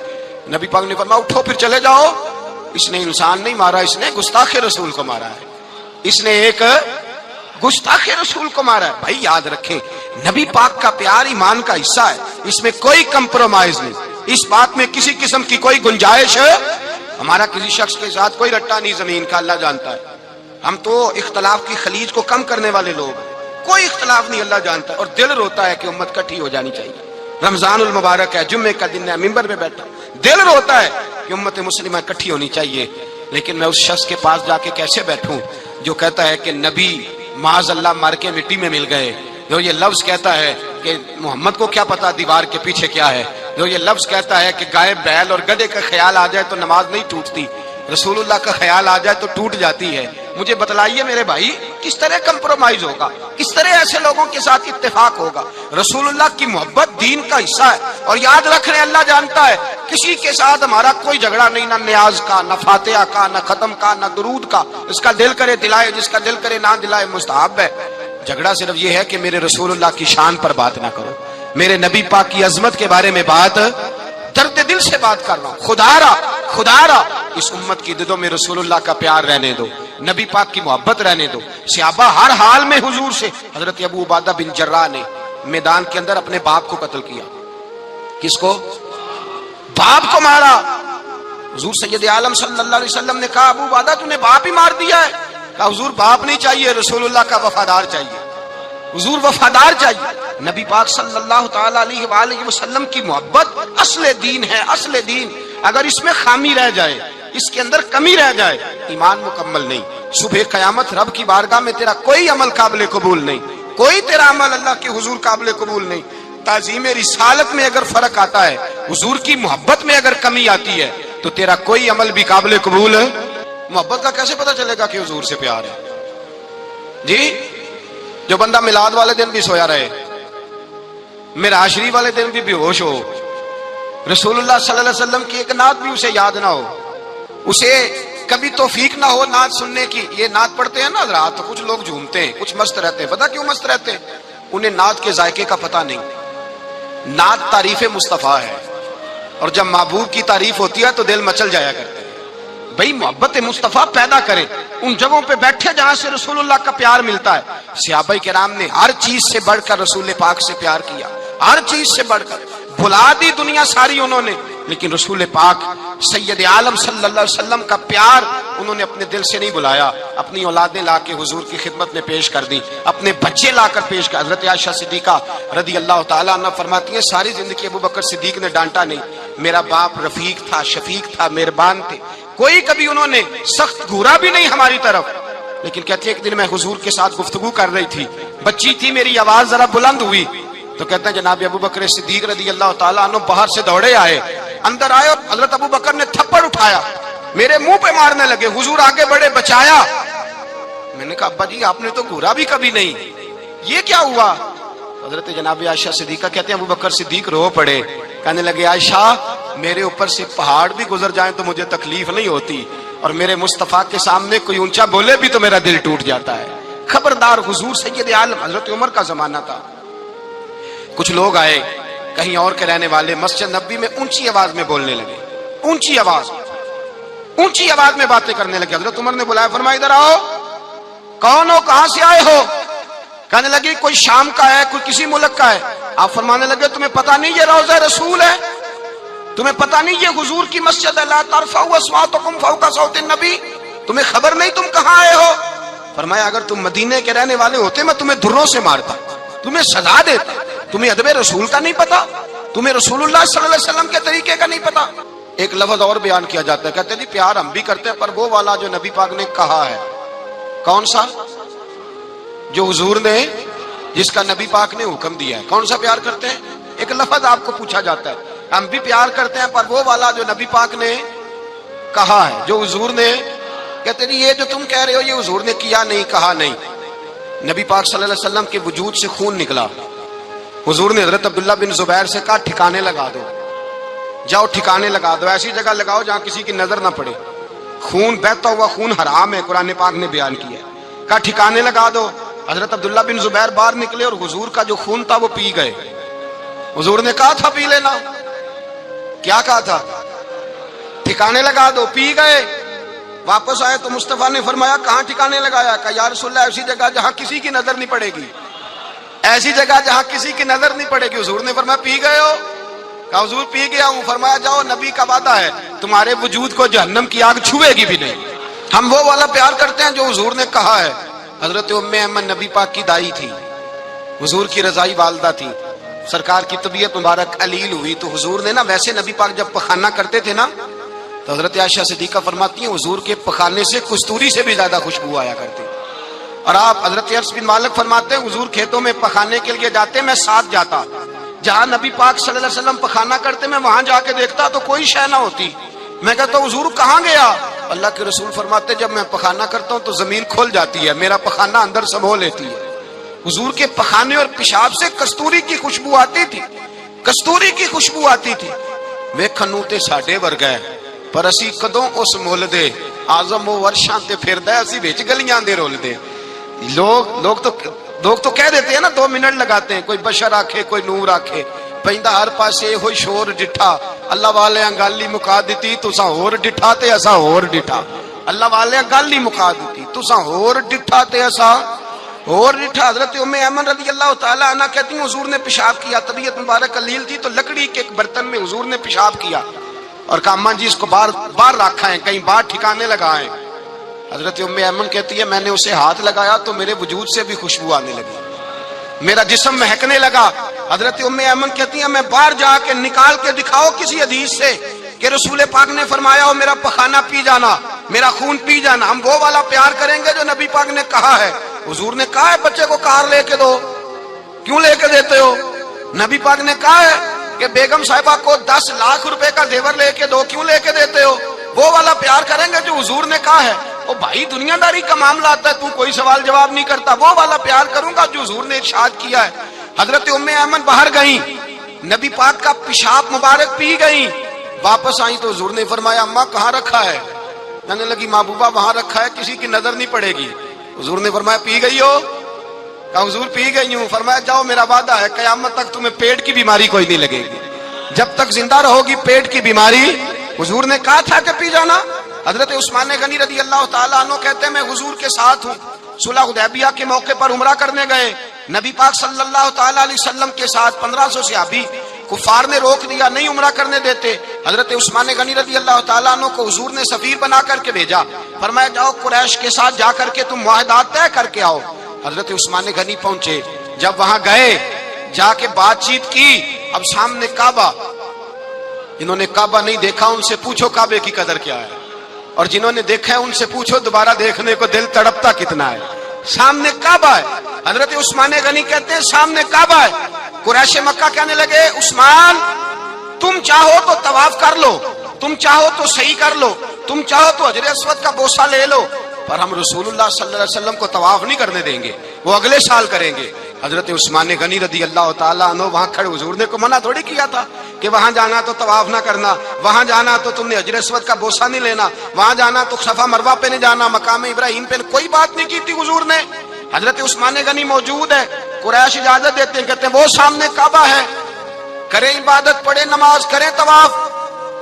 نبی پاک نے فرمایا اٹھو پھر چلے جاؤ، اس نے انسان نہیں مارا، اس نے گستاخ رسول کو مارا ہے، اس نے ایک گستاخ رسول کو مارا ہے۔ بھائی یاد رکھیں نبی پاک کا پیار ایمان کا حصہ ہے، اس میں کوئی کمپرومائز نہیں، اس بات میں کسی قسم کی کوئی گنجائش ہے۔ ہمارا کسی شخص کے ساتھ کوئی رٹا نہیں زمین کا، اللہ جانتا ہے، ہم تو اختلاف کی خلیج کو کم کرنے والے لوگ ہیں، کوئی اختلاف نہیں، اللہ جانتا ہے، اور دل روتا ہے کہ امت کٹھی ہو جانی چاہیے۔ رمضان المبارک ہے، جمعے کا دن ہے، منبر پہ بیٹھا، دل روتا ہے کہ امت مسلمہ کٹھی ہونی چاہیے، لیکن میں اس شخص کے پاس جا کے کیسے بیٹھوں جو کہتا ہے کہ نبی معاذ اللہ مر کے مٹی میں مل گئے، جو یہ لفظ کہتا ہے کہ محمد کو کیا پتا دیوار کے پیچھے کیا ہے، جو یہ لفظ کہتا ہے کہ گائے بیل اور گدھے کا خیال آ جائے تو نماز نہیں ٹوٹتی، رسول اللہ کا خیال آ جائے تو ٹوٹ جاتی ہے۔ مجھے بتلائیے میرے بھائی کس طرح کمپرومائز ہوگا، کس طرح ایسے لوگوں کے ساتھ اتفاق ہوگا؟ رسول اللہ کی محبت دین کا حصہ ہے، اور یاد رکھ رہے اللہ جانتا ہے کسی کے ساتھ ہمارا کوئی جھگڑا نہیں، نہ نیاز کا، نہ فاتحہ کا، نہ ختم کا، نہ درود کا، اس کا دل کرے دلائے، جس کا دل کرے نہ دلائے، مستحب ہے۔ جھگڑا صرف یہ ہے کہ میرے رسول اللہ کی شان پر بات نہ کرو، میرے نبی پاک کی عظمت کے بارے میں بات، درد دل سے بات کر رہا ہوں، خدا را اس امت کی دلوں میں رسول اللہ کا پیار رہنے دو، نبی پاک کی محبت رہنے دو۔ صحابہ ہر حال میں حضور سے، حضرت ابو عبادہ بن جراح نے میدان کے اندر اپنے باپ کو قتل کیا، کس کو؟ باپ کو مارا۔ حضور سید عالم صلی اللہ علیہ وسلم نے کہا ابو عبادہ تو نے باپ ہی مار دیا ہے؟ کہا حضور باپ نہیں چاہیے، رسول اللہ کا وفادار چاہیے، حضور وفادار چاہیے۔ نبی پاک صلی اللہ تعالی علیہ وآلہ وسلم کی محبت اصل دین ہے، اصل دین۔ اگر اس میں خامی رہ جائے، اس کے اندر کمی رہ جائے، ایمان مکمل نہیں۔ صبح قیامت رب کی بارگاہ میں تیرا کوئی عمل قابل قبول نہیں، کوئی تیرا عمل اللہ کے حضور قابل قبول نہیں۔ تعظیم رسالت میں اگر فرق آتا ہے، حضور کی محبت میں اگر کمی آتی ہے، تو تیرا کوئی عمل بھی قابل قبول ہے۔ محبت کا کیسے پتہ چلے گا کہ حضور سے پیار ہے؟ جی جو بندہ میلاد والے دن بھی سویا رہے، معراج شریف والے دن بھی بے ہوش ہو، رسول اللہ صلی اللہ علیہ وسلم کی ایک نعت بھی اسے یاد نہ ہو، اسے کبھی توفیق نہ ہو نعت سننے کی۔ یہ نعت پڑھتے ہیں نا حضرات تو کچھ لوگ جھومتے ہیں، کچھ مست رہتے ہیں، پتہ کیوں مست رہتے ہیں؟ انہیں نعت کے ذائقے کا پتہ نہیں۔ نعت تعریف مصطفیٰ ہے، اور جب محبوب کی تعریف ہوتی ہے تو دل مچل جایا کرتے ہیں۔ بھئی محبت مصطفیٰ پیدا کریں ان جگہوں پہ بیٹھے جہاں سے رسول اللہ کا پیار ملتا ہے۔ صحابہ کرام نے ہر چیز سے بڑھ کر رسول پاک سے پیار کیا، ہر چیز سے بڑھ کر، بھلا دی دنیا ساری انہوں نے، لیکن رسول پاک سید عالم صلی اللہ علیہ وسلم کا پیار انہوں نے اپنے دل سے نہیں بلایا، اپنی اولادیں لا کے حضور کی خدمت میں پیش کر دی، اپنے بچے لا کر پیش کر۔ حضرت عائشہ صدیقہ رضی اللہ تعالیٰ عنہ فرماتی ہیں ساری زندگی ابو بکر صدیق نے ڈانٹا نہیں، میرا باپ رفیق تھا، شفیق تھا، مہربان تھے، کوئی کبھی انہوں نے سخت گھورا بھی نہیں ہماری طرف۔ لیکن کہتے ہیں ایک دن میں حضور کے ساتھ گفتگو کر رہی تھی، بچی تھی، میری آواز ذرا بلند ہوئی تو کہتے ہیں جناب ابو بکر صدیق رضی اللہ تعالیٰ عنہ باہر سے دوڑے آئے، اندر آئے اور حضرت ابو بکر نے تھپڑ اٹھایا، میرے منہ پہ مارنے لگے، حضور آگے بڑھے، بچایا۔ میں نے کہا ابا جی آپ نے تو گھورا بھی کبھی نہیں، یہ کیا ہوا؟ حضرت جناب عائشہ صدیقہ کہتے ہیں ابو بکر صدیق رو پڑے، کہنے لگے عائشہ میرے اوپر سے پہاڑ بھی گزر جائیں تو مجھے تکلیف نہیں ہوتی، اور میرے مصطفیٰ کے سامنے کوئی اونچا بولے بھی تو میرا دل ٹوٹ جاتا ہے۔ خبردار، حضور سید عالم حضرت عمر کا زمانہ تھا، کچھ لوگ آئے کہیں اور کے رہنے والے، مسجد نبوی میں اونچی آواز میں بولنے لگے، اونچی آواز میں باتیں کرنے لگے۔ حضرت عمر نے بلایا، فرمایا ادھر آؤ، کون ہو، کہاں سے آئے ہو؟ کہنے لگی کوئی شام کا ہے، کوئی کسی ملک کا ہے. آپ فرمانے لگے تمہیں پتہ نہیں یہ روضہ رسول ہے؟ تمہیں پتہ نہیں یہ حضور کی مسجد ہے؟ لا ترفعوا اصواتکم فوق صوت النبی. تمہیں خبر نہیں تم کہاں آئے ہو؟ فرمایا اگر تم مدینے کے رہنے والے ہوتے میں تمہیں دھروں سے مارتا، تمہیں سزا دیتا. تمہیں ادب رسول کا نہیں پتا؟ تمہیں رسول اللہ صلی اللہ علیہ وسلم کے طریقے کا نہیں پتا؟ ایک لفظ اور بیان کیا جاتا ہے، کہتے ہیں جی پیار ہم بھی کرتے ہیں پر وہ والا جو نبی پاک نے کہا ہے. کون سا؟ جو حضور نے، جس کا نبی پاک نے حکم دیا ہے. کون سا پیار کرتے ہیں؟ ایک لفظ آپ کو پوچھا جاتا ہے. ہم بھی پیار کرتے ہیں پر وہ والا جو نبی پاک نے کہا ہے، جو حضور نے. کہتے ہیں یہ جو تم کہہ رہے ہو یہ حضور نے کیا نہیں، کہا نہیں. نبی پاک صلی اللہ علیہ وسلم کے وجود سے خون نکلا. حضور نے حضرت عبداللہ بن زبیر سے کہا ٹھکانے لگا دو، جاؤ ٹھکانے لگا دو، ایسی جگہ لگاؤ جہاں کسی کی نظر نہ پڑے. خون بہتا ہوا خون حرام ہے، قرآن پاک نے بیان کیا ہے. کہا ٹھکانے لگا دو. حضرت عبداللہ بن زبیر باہر نکلے اور حضور کا جو خون تھا وہ پی گئے. حضور نے کہا تھا پی لینا، کیا کہا تھا؟ ٹھکانے لگا دو. پی گئے. واپس آئے تو مصطفیٰ نے فرمایا کہاں ٹھکانے لگایا؟ کہا یا رسول اللہ ایسی جگہ جہاں کسی کی نظر نہیں پڑے گی، ایسی جگہ جہاں کسی کی نظر نہیں پڑے گی. حضور نے فرمایا پی گئے ہو؟ کہا حضور پی گیا ہوں. فرمایا جاؤ نبی کا وعدہ ہے تمہارے وجود کو جہنم کی آگ چھوئے گی بھی نہیں. ہم وہ والا پیار کرتے ہیں جو حضور نے کہا ہے. حضرت ام ایمن نبی پاک کی دائی تھی، حضور کی رضائی والدہ تھی. سرکار کی طبیعت مبارک علیل ہوئی تو حضور نے نا، ویسے نبی پاک جب پخانہ کرتے تھے نا تو حضرت عائشہ صدیقہ فرماتی ہیں حضور کے پخانے سے کستوری سے بھی زیادہ خوشبو آیا کرتی. اور آپ حضرت انس بن مالک فرماتے ہیں حضور کھیتوں میں پخانے کے لیے جاتے میں ساتھ جاتا. جہاں نبی پاک صلی اللہ علیہ وسلم پخانہ کرتے میں وہاں جا کے دیکھتا تو کوئی شے نہ ہوتی. میں کہتا ہوں حضور کہاں گیا؟ اللہ کے رسول فرماتے جب میں پخانہ کرتا ہوں تو زمین کھل جاتی ہے، میرا پخانہ اندر سمو لیتی ہے. حضور کے پخانے اور پیشاب سے کستوری کی خوشبو آتی تھی، کستوری کی خوشبو آتی تھی. ویکھن تے ساڈے ورگا ہے پر اسی کدوں اس مول دے آزم و ورشاں تے پھردا اسی وچ گلیاں دے رول دے. لوگ تو کہہ دیتے ہیں نا 2 منٹ لگاتے ہیں، کوئی بشر آکھے کوئی نور آکھے. پیندا ہر پاسے ہوئی شور ڈٹھا، اللہ والے گل ہی مکا دتی تساں ہور ڈٹھا تے اساں ہور ڈٹھا. اللہ والے گل ہی مکا دتی تساں ہور ڈٹھا تے اساں ہور ڈٹھا. حضرت ام ایمن رضی اللہ تعالی عنہ کہتی ہیں حضور نے پیشاب کیا، طبیعت مبارک علیل تھی تو لکڑی کے ایک برتن میں حضور نے پیشاب کیا اور کہا اماں جی اس کو باہر رکھا ہے، کہیں باہر ٹھکانے لگائیں. حضرت ام ایمن کہتی ہے میں نے اسے ہاتھ لگایا تو میرے وجود سے بھی خوشبو آنے لگی، میرا جسم مہکنے لگا. حضرت ام ایمن کہتی ہیں میں باہر جا کے نکال کے دکھاؤ کسی حدیث سے کہ رسول پاک نے فرمایا ہو میرا پخانہ پی جانا، میرا خون پی جانا. ہم وہ والا پیار کریں گے جو نبی پاک نے کہا ہے. حضور نے کہا ہے بچے کو کار لے کے دو، کیوں لے کے دیتے ہو؟ نبی پاک نے کہا ہے کہ بیگم صاحبہ کو 10 لاکھ روپے کا زیور لے کے دو، کیوں لے کے دیتے ہو؟ وہ والا پیار کریں گے جو حضور نے کہا ہے. او بھائی دنیا داری کا معاملہ آتا ہے تو کوئی سوال جواب نہیں کرتا. وہ والا پیار کروں گا جو حضور نے ارشاد کیا ہے. حضرت ام ایمن باہر گئیں، نبی پاک کا پیشاب مبارک پی گئیں. واپس آئیں تو حضور نے فرمایا اماں کہاں رکھا ہے؟ کہنے لگی محبوبہ وہاں رکھا ہے کسی کی نظر نہیں پڑے گی. حضور نے فرمایا پی گئی ہو؟ کہا حضور پی گئی ہوں. فرمایا جاؤ میرا وعدہ ہے قیامت تک تمہیں پیٹ کی بیماری کوئی نہیں لگے گی، جب تک زندہ رہو گی پیٹ کی بیماری. حضور نے کہا تھا کہ پی جانا. حضرت عثمان غنی رضی اللہ تعالیٰ عنہ کہتے ہیں میں حضور کے ساتھ ہوں، صلح حدیبیہ کے موقع پر عمرہ کرنے گئے. نبی پاک صلی اللہ تعالیٰ علیہ وسلم کے ساتھ 1500 صحابی، کفار نے روک دیا نہیں عمرہ کرنے دیتے. حضرت عثمان غنی رضی اللہ تعالیٰ عنہ کو حضور نے سفیر بنا کر کے بھیجا. فرمایا جاؤ قریش کے ساتھ جا کر کے تم معاہدات طے کر کے آؤ. حضرت عثمان غنی پہنچے، جب وہاں گئے جا کے بات چیت کی. اب سامنے کعبہ، جنہوں نے کعبہ نہیں دیکھا ان سے پوچھو کعبے کی قدر کیا ہے، اور جنہوں نے دیکھا ہے ان سے پوچھو دوبارہ دیکھنے کو دل تڑپتا کتنا ہے. سامنے کعبہ ہے. حضرت عثمان غنی کہتے ہیں سامنے کعبہ ہے. قریش مکہ کہنے لگے عثمان تم چاہو تو طواف کر لو، تم چاہو تو صحیح کر لو، تم چاہو تو حجر اسود کا بوسہ لے لو، پر ہم رسول اللہ صلی اللہ علیہ وسلم کو طواف نہیں کرنے دیں گے، وہ اگلے سال کریں گے. حضرت عثمان غنی رضی اللہ تعالیٰ عنہ وہاں کھڑے، حضور نے کو منع تھوڑی کیا تھا کہ وہاں جانا تو طواف نہ کرنا، وہاں جانا تو تم نے حجر اسود کا بوسہ نہیں لینا، وہاں جانا تو صفا مروہ پہ نہیں جانا، مقام ابراہیم پہ کوئی بات نہیں کی تھی حضور نے. حضرت عثمان غنی موجود ہے، قریش اجازت دیتے ہیں، کہتے ہیں وہ سامنے کعبہ ہے، کریں عبادت، پڑھیں نماز، کریں طواف.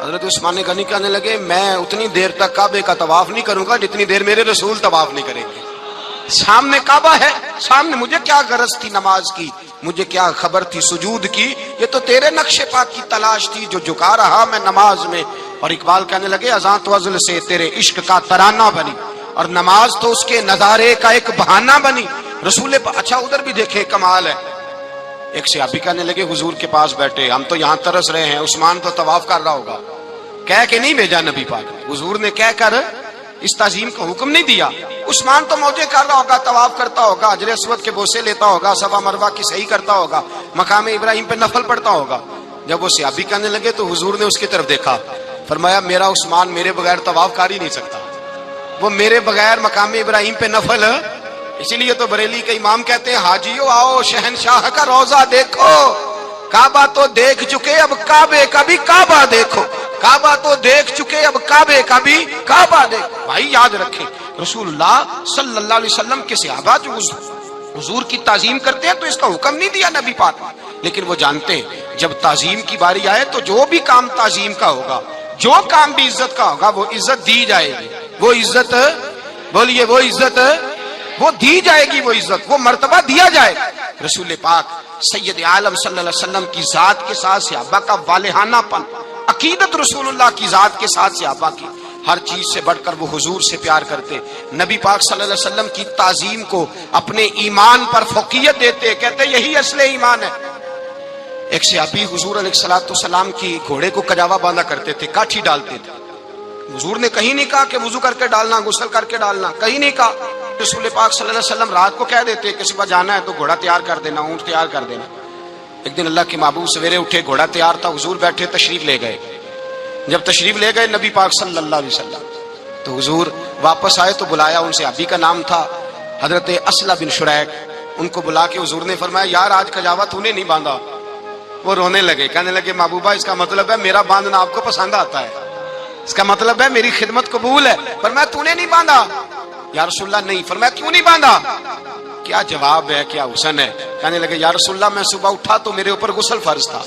حضرت عثمان غنی کہنے لگے میں اتنی دیر تک کعبے کا طواف نہیں کروں گا جتنی دیر میرے رسول طواف نہیں کریں گے. سامنے کعبہ ہے، سامنے مجھے کیا غرض تھی نماز کی، مجھے کیا خبر تھی سجود کی، یہ تو تیرے نقش پاک کی تلاش تھی جو جھکا رہا میں نماز میں۔ اور اقبال کہنے لگے اذان تو ازل سے تیرے عشق کا ترانہ بنی، اور نماز تو اس کے نظارے کا ایک بہانہ بنی۔ رسول اچھا ادھر بھی دیکھے کمال ہے، ایک صحابی کہنے لگے حضور کے پاس بیٹھے ہم تو یہاں ترس رہے ہیں، عثمان تو طواف کر رہا ہوگا، کہہ کے نہیں بھیجا نبی پاک نے، حضور نے کہہ کر اس تعظیم کا حکم نہیں دیا، عثمان تو موجے کر رہا ہوگا، طواف کرتا ہوگا، حجر اسود کے بوسے لیتا ہوگا، صفا مروہ کی صحیح کرتا ہوگا، مقام ابراہیم پہ نفل پڑھتا ہوگا۔ جب وہ صحابی کہنے لگے تو حضور نے اس کی طرف دیکھا، فرمایا میرا عثمان میرے بغیر طواف کر ہی نہیں سکتا، وہ میرے بغیر مقام ابراہیم پہ نفل، اسی لیے تو بریلی کے امام کہتے ہیں حاجیو آؤ شہنشاہ کا روزہ دیکھو، کعبہ تو دیکھ چکے اب کعبے کا بھی کعبہ دیکھو، کعبہ تو دیکھ چکے اب کعبے کا بھی کعبہ دیکھو۔ بھائی یاد رکھیں رسول اللہ صلی اللہ علیہ وسلم کے صحابہ جو حضور کی تعظیم کرتے ہیں تو اس کا حکم نہیں دیا نبی پاک، لیکن وہ جانتے ہیں جب تعظیم کی باری آئے تو جو بھی کام تعظیم کا ہوگا، جو کام بھی عزت کا ہوگا وہ عزت دی جائے گی، وہ عزت بولیے وہ عزت وہ دی جائے گی، وہ عزت وہ مرتبہ دیا جائے گا۔ رسول پاک سید عالم صلی اللہ علیہ وسلم کی ذات کے ساتھ صحابہ کا والہانہ پن، عقیدت رسول اللہ کی ذات کے ساتھ صحابہ کی، ہر چیز سے بڑھ کر وہ حضور سے پیار کرتے، نبی پاک صلی اللہ علیہ وسلم کی تعظیم کو اپنے ایمان پر فوقیت دیتے، کہتے یہی اصل ایمان ہے۔ ایک صحابی حضور علیہ الصلوۃ والسلام کی گھوڑے کو کجاوا باندھا کرتے تھے، کاٹھی ڈالتے تھے، حضور نے کہیں نہیں کہا کہ وضو کر کے ڈالنا، غسل کر کے ڈالنا، کہیں نہیں کہا۔ رسول پاک صلی اللہ علیہ وسلم رات کو کہہ دیتے کہ صبح جانا ہے تو گھوڑا تیار کر دینا، اونٹ تیار کر دینا۔ ایک دن اللہ کے محبوب سویرے اٹھے، گھوڑا تیار تھا، حضور بیٹھے تشریف لے گئے۔ جب تشریف لے گئے نبی پاک صلی اللہ علیہ وسلم تو حضور واپس آئے تو بلایا، ان سے ابھی کا نام تھا حضرت اسلم بن شریک، ان کو بلا کے حضور نے فرمایا یار آج کجاوا تو نے نہیں باندھا۔ وہ رونے لگے، کہنے لگے محبوبہ اس کا مطلب ہے میرا باندھنا آپ کو پسند آتا ہے، اس کا مطلب ہے میری خدمت قبول ہے۔ فرمایا تو نے نہیں باندھا؟ یا رسول اللہ نہیں۔ فرمایا کیوں نہیں باندھا؟ کیا جواب ہے، کیا حسن ہے۔ کہنے لگے یا رسول اللہ میں صبح اٹھا تو میرے اوپر غسل فرض تھا،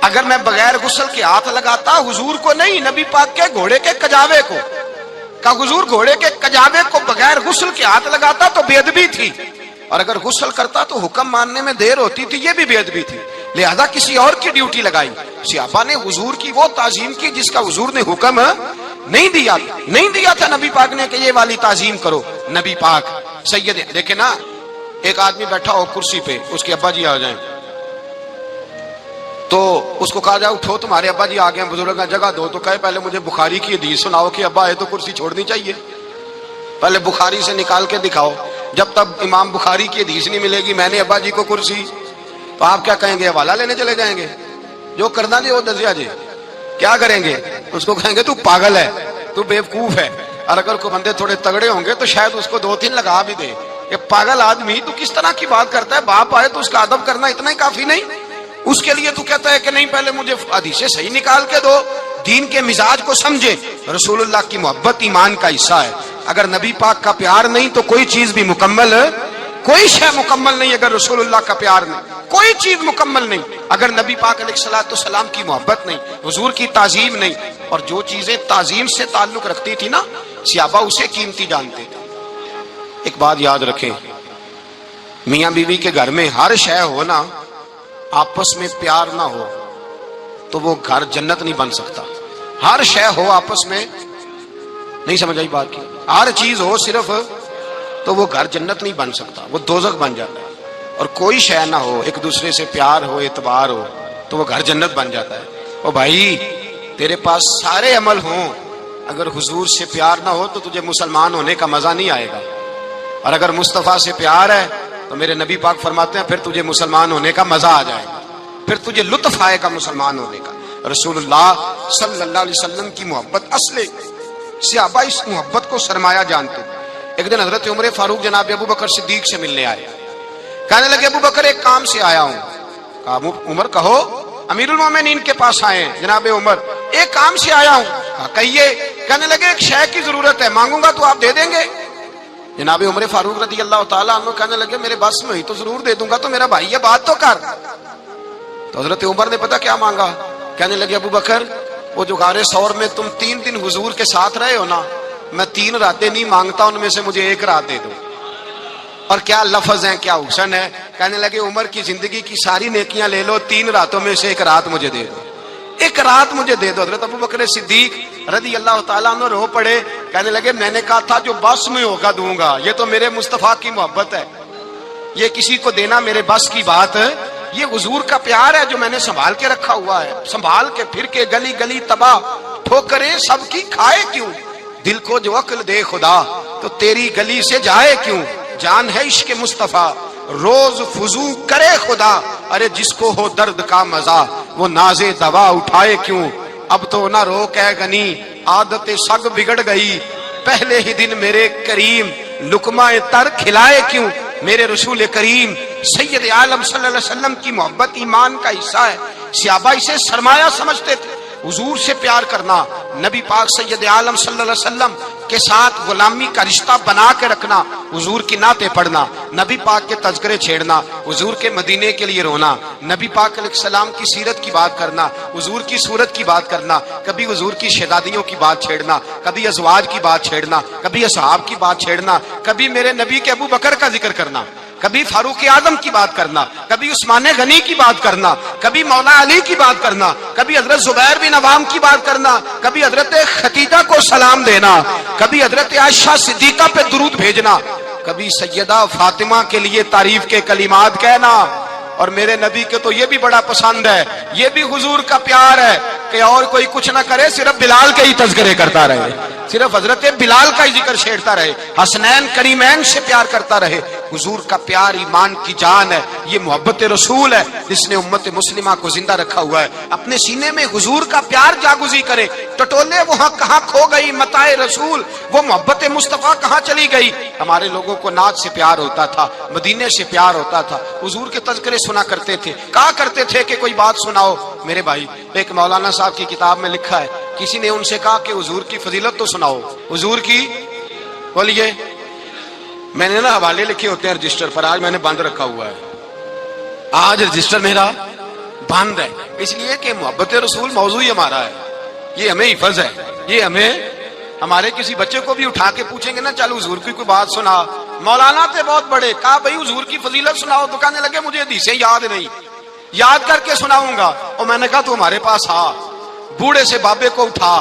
اگر میں بغیر غسل کے ہاتھ لگاتا حضور کو نہیں نبی پاک کے گھوڑے کے کجاوے کو، کہ حضور گھوڑے کے کجاوے کو بغیر غسل کے ہاتھ لگاتا تو بے ادبی تھی، اور اگر غسل کرتا تو حکم ماننے میں دیر ہوتی تھی، یہ بھی بے ادبی تھی، لہذا کسی اور کی ڈیوٹی لگائی۔ صحابہ نے حضور کی وہ تعظیم کی جس کا حضور نے حکم نہیں دیا تھا نبی پاک نے کہ یہ والی تعظیم کرو۔ نبی پاک سید دیکھیں نا، ایک آدمی بیٹھا ہو کرسی پہ، اس کے ابا جی آ جائیں تو اس کو کہا جائے اٹھو تمہارے ابا جی آ گئے، بزرگ کا جگہ دو، تو کہے پہلے مجھے بخاری کی حدیث سناؤ کہ ابا ہے تو کرسی چھوڑنی چاہیے، پہلے بخاری سے نکال کے دکھاؤ۔ جب تک امام بخاری کی حدیث نہیں ملے گی میں نے ابا جی کو کرسی، تو آپ کیا کہیں گے، حوالہ لینے چلے جائیں گے، جو کرنا جی وہ دسیا جی، کیا کریں گے، اس کو کہیں گے تو پاگل ہے، تو بیوقوف ہے۔ اور اگر کوئی بندے تھوڑے تگڑے ہوں گے تو شاید اس کو دو تین لگا بھی دے کہ پاگل آدمی تو کس طرح کی بات کرتا ہے، باپ آئے تو اس کا ادب کرنا اتنا ہی کافی نہیں، اس کے لیے تو کہتا ہے کہ نہیں پہلے مجھے حدیثیں صحیح نکال کے دو، دین کے مزاج کو سمجھے۔ رسول اللہ کی محبت ایمان کا حصہ ہے، اگر نبی پاک کا پیار نہیں تو کوئی چیز بھی مکمل، کوئی شے مکمل نہیں، اگر رسول اللہ کا پیار نہیں کوئی چیز مکمل نہیں، اگر نبی پاک علیہ الصلوۃ والسلام کی محبت نہیں، حضور کی تعظیم نہیں، اور جو چیزیں تعظیم سے تعلق رکھتی تھی نا صحابہ اسے قیمتی جانتے تھے۔ ایک بات یاد رکھیں، میاں بیوی کے گھر میں ہر شے ہو نا، آپس میں پیار نہ ہو تو وہ گھر جنت نہیں بن سکتا، ہر شے ہو آپس میں، نہیں سمجھ آئی بات کی، ہر چیز ہو صرف تو وہ گھر جنت نہیں بن سکتا، وہ دوزخ بن جاتا ہے، اور کوئی شے نہ ہو، ایک دوسرے سے پیار ہو، اعتبار ہو تو وہ گھر جنت بن جاتا ہے۔ او بھائی تیرے پاس سارے عمل ہوں، اگر حضور سے پیار نہ ہو تو تجھے مسلمان ہونے کا مزہ نہیں آئے گا، اور اگر مصطفیٰ سے پیار ہے تو میرے نبی پاک فرماتے ہیں پھر تجھے مسلمان ہونے کا مزہ آ جائے گا، پھر تجھے لطف آئے گا مسلمان ہونے کا۔ رسول اللہ صلی اللہ علیہ وسلم کی محبت اصل، صحابہ اس محبت کو سرمایہ جانتے۔ ایک دن حضرت عمر فاروق جناب ابو بکر صدیق سے ملنے آئے، کہنے لگے ابو بکر ایک کام سے آیا ہوں۔ کہا عمر کہو، امیر المومنین کے پاس آئے ہیں جناب عمر، ایک کام سے آیا ہوں۔ کہا کہیے۔ کہنے لگے ایک شے کی ضرورت ہے، مانگوں گا تو آپ دے دیں گے؟ جناب عمر فاروق رضی اللہ تعالیٰ عنہ کہنے لگے میرے بس میں ہوئی تو ضرور دے دوں گا، تو میرا بھائی یہ بات تو کر۔ تو حضرت عمر نے پتہ کیا مانگا؟ کہنے لگے ابو بکر وہ جو غار ثور میں تم 3 دن حضور کے ساتھ رہے ہو نا، میں 3 راتیں نہیں مانگتا، ان میں سے مجھے 1 رات دے دو۔ اور کیا لفظ ہیں، کیا حسن ہے. کہنے لگے عمر کی زندگی کی ساری نیکیاں لے لو، 3 راتوں میں سے 1 رات مجھے دے دو، 1 رات مجھے دے دو. حضرت ابو بکر صدیق رضی اللہ تعالیٰ عنہ رو پڑے. کہنے لگے میں نے کہا تھا جو بس میں ہوگا دوں گا، یہ تو میرے مصطفیٰ کی محبت ہے، یہ کسی کو دینا میرے بس کی بات ہے. یہ حضور کا پیار ہے جو میں نے سنبھال کے رکھا ہوا ہے. سنبھال کے پھر کے گلی گلی تباہ، ٹھوکریں سب کی کھائے کیوں، دل کو جو عقل دے خدا تو تیری گلی سے جائے کیوں. جان ہے عشق مصطفیٰ روز فضو کرے خدا، ارے جس کو ہو درد کا مزہ وہ نازے دوا اٹھائے کیوں. اب تو نہ روک ہے غنی عادت سگ بگڑ گئی، پہلے ہی دن میرے کریم لقمہ تر کھلائے کیوں. میرے رسول کریم سید عالم صلی اللہ علیہ وسلم کی محبت ایمان کا حصہ ہے. صحابہ اسے سرمایہ سمجھتے تھے. حضور سے پیار کرنا، نبی پاک سید عالم صلی اللہ علیہ وسلم کے ساتھ غلامی کا رشتہ بنا کے رکھنا، حضور کی نعتیں پڑھنا، نبی پاک کے تذکرے چھیڑنا، حضور کے مدینے کے لیے رونا، نبی پاک علیہ السلام کی سیرت کی بات کرنا، حضور کی صورت کی بات کرنا، کبھی حضور کی شہزادیوں کی بات چھیڑنا، کبھی ازواج کی بات چھیڑنا، کبھی اصحاب کی بات چھیڑنا، کبھی میرے نبی کے ابو بکر کا ذکر کرنا، کبھی فاروق اعظم کی بات کرنا، کبھی عثمان غنی کی بات کرنا، کبھی مولا علی کی بات کرنا، کبھی حضرت زبیر بن عوام کی بات کرنا، کبھی حضرت خدیجہ کو سلام دینا، کبھی حضرت عائشہ صدیقہ پہ درود بھیجنا، کبھی سیدہ فاطمہ کے لیے تعریف کے کلمات کہنا. اور میرے نبی کے تو یہ بھی بڑا پسند ہے، یہ بھی حضور کا پیار ہے کہ اور کوئی کچھ نہ کرے، صرف بلال کے ہی تذکرے کرتا رہے، صرف حضرت بلال کا ہی ذکر چھیڑتا رہے، حسنین کریمین سے پیار کرتا رہے. حضور کا پیار ایمان کی جان ہے، یہ محبت رسول ہے جس نے امت مسلمہ کو زندہ رکھا ہوا ہے. اپنے سینے میں حضور کا پیار جاگزی کرے. ٹٹولے وہاں کہاں کھو گئی متاع رسول، وہ محبت مصطفیٰ کہاں چلی گئی. ہمارے لوگوں کو نعت سے پیار ہوتا تھا، مدینے سے پیار ہوتا تھا، حضور کے تذکرے سنا کرتے تھے، کہا کرتے تھے کہ کوئی بات سناؤ. میرے بھائی ایک مولانا صاحب کی کتاب میں لکھا ہے، کسی نے ان سے کہا کہ حضور کی فضیلت تو سناؤ، حضور کی بولیے. میں نے نا حوالے لکھے ہوتے ہیں رجسٹر پر، آج میں نے بند رکھا ہوا ہے، آج رجسٹر میرا بند ہے، اس لیے کہ محبت رسول موضوع ہی ہمارا ہے، یہ ہمیں حفظ ہے. یہ ہمیں ہمارے کسی بچے کو بھی اٹھا کے پوچھیں گے نا چل حضور کی کوئی بات سنا، مولانا تھے بہت بڑے، کہا بھائی حضور کی فضیلت سناؤ، تو کہنے لگے مجھے حدیثیں یاد نہیں، یاد کر کے سناؤں گا. اور میں نے کہا تو ہمارے پاس آ، بوڑھے سے بابے کو اٹھا،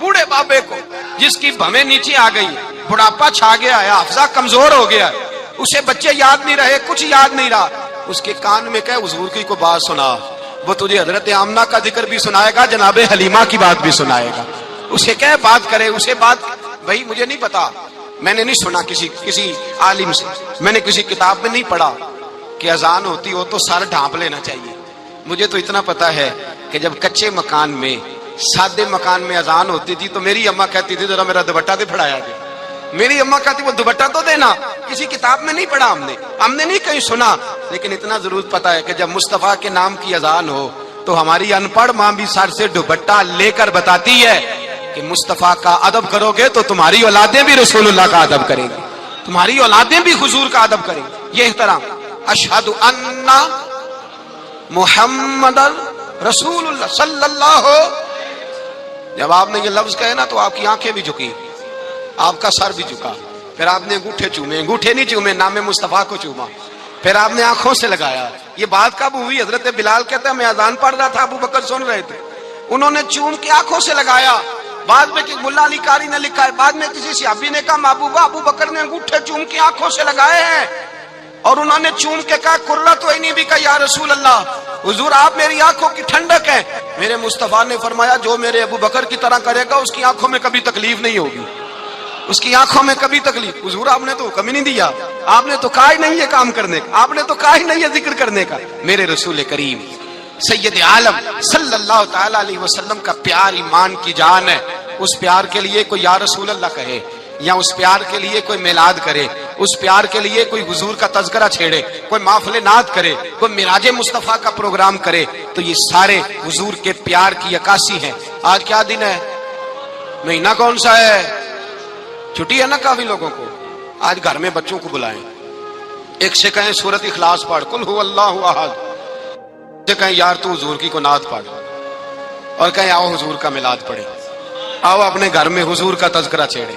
بوڑھے بابے کو جس کی بھویں نیچے آ گئی، بڑھاپا چھا گیا ہے، حافظہ کمزور ہو گیا ہے، اسے بچے یاد نہیں رہے، کچھ یاد نہیں رہا، اس کے کان میں کہے حضور کی کوئی بات سنا. وہ تجھے حضرت آمنہ کا ذکر بھی سنائے گا، جناب حلیمہ کی بات بھی سنائے گا. اسے کہے بات کرے، اسے بات. بھائی مجھے نہیں پتا، میں نے نہیں سنا کسی عالم سے، میں نے کسی کتاب میں نہیں پڑھا کہ اذان ہوتی ہو تو سر ڈھانپ لینا چاہیے. مجھے تو اتنا پتا ہے کہ جب کچے مکان میں، سادے مکان میں اذان ہوتی تھی تو میری اماں کہتی تھی ذرا میرا دوپٹہ دے پھڑایا دے. میری اماں کہتی وہ دوپٹہ تو دینا. کسی کتاب میں نہیں پڑھا ہم نے نہیں کہیں سنا، لیکن اتنا ضرور پتا ہے کہ جب مصطفیٰ کے نام کی اذان ہو تو ہماری ان پڑھ ماں بھی سر سے دوپٹہ لے کر بتاتی ہے کہ مصطفیٰ کا ادب کرو گے تو تمہاری اولادیں بھی رسول اللہ کا ادب کریں گی، تمہاری اولادیں بھی حضور کا ادب کریں گی. یہ احترام. اشہد ان محمد رسول اللہ صلی اللہ ہو. جب آپ نے یہ لفظ کہے نا تو آپ کی آنکھیں بھی جھکی، آپ کا سر بھی جھکا، پھر آپ نے انگوٹھے چومے، انگوٹھے نہیں چومے، نام مصطفیٰ کو چوما، پھر آپ نے آنکھوں سے لگایا. یہ بات کب ہوئی؟ حضرت بلال کہتے ہیں میں اذان پڑھ رہا تھا، ابو بکر سن رہے تھے، انہوں نے چوم کے آنکھوں سے لگایا. بعد میں ملا علی قاری نے لکھا ہے، بعد میں کسی صحابی نے کہا محبوبہ ابو بکر نے انگوٹھے چوم کے آنکھوں سے لگائے ہیں، اور انہوں نے چوم کے کہا قرۃ عینی بک یا رسول اللہ، حضور آپ میری آنکھوں کی ٹھنڈک ہے. میرے مصطفیٰ نے فرمایا جو میرے ابو بکر کی طرح کرے گا اس کی آنکھوں میں کبھی تکلیف نہیں ہوگی، اس کی آنکھوں میں کبھی تکلیف. حضور آپ نے تو حکم ہی نہیں دیا، آپ نے تو کہا ہی نہیں یہ کام کرنے کا، آپ نے تو کہا ہی نہیں یہ ذکر کرنے کا. میرے رسول کریم سید عالم صلی اللہ تعالی علیہ وسلم کا پیار ایمان کی جان ہے. اس پیار کے لیے کوئی یا رسول اللہ کہے، یا اس پیار کے لیے کوئی میلاد کرے، اس پیار کے لیے کوئی حضور کا تذکرہ چھیڑے، کوئی محفل نعت کرے، کوئی معراج مصطفیٰ کا پروگرام کرے، تو یہ سارے حضور کے پیار کی عکاسی ہیں. آج کیا دن ہے؟ مہینہ کون سا ہے؟ چھٹی ہے نا کافی لوگوں کو. آج گھر میں بچوں کو بلائیں، ایک سے کہیں سورۃ اخلاص پڑھ، قل هو اللہ احد، سے کہیں یار تو حضور کی کو نعت پڑھ، اور کہیں آؤ حضور کا میلاد پڑھے، آؤ اپنے گھر میں حضور کا تذکرہ چھیڑے.